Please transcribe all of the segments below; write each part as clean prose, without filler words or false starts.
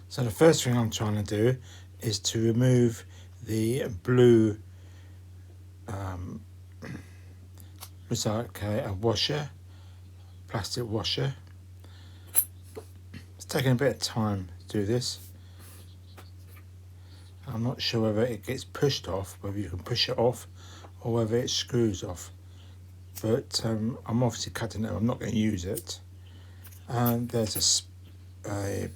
So the first thing I'm trying to do is to remove the blue, looks like a washer, plastic washer. It's taking a bit of time to do this. I'm not sure whether it gets pushed off, whether you can push it off, or whether it screws off. But I'm obviously cutting it. I'm not going to use it. And there's a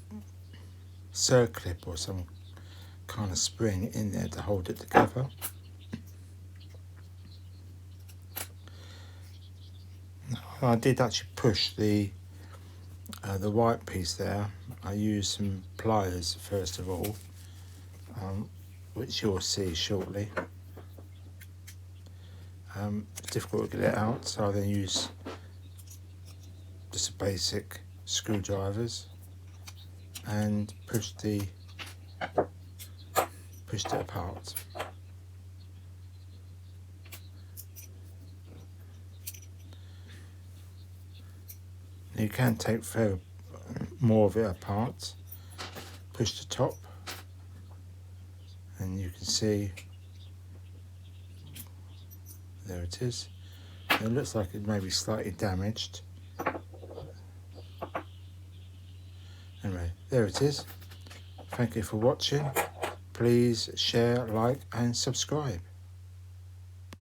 circlip or some kind of spring in there to hold it together. I did actually push the white piece there. I used some pliers first of all, which you'll see shortly. It's difficult to get it out, so I then use just a basic screwdrivers and pushed it apart. You can take more of it apart, push the top, and you can see there it is. It looks like it may be slightly damaged. Anyway, there it is. Thank you for watching. Please share, like and subscribe.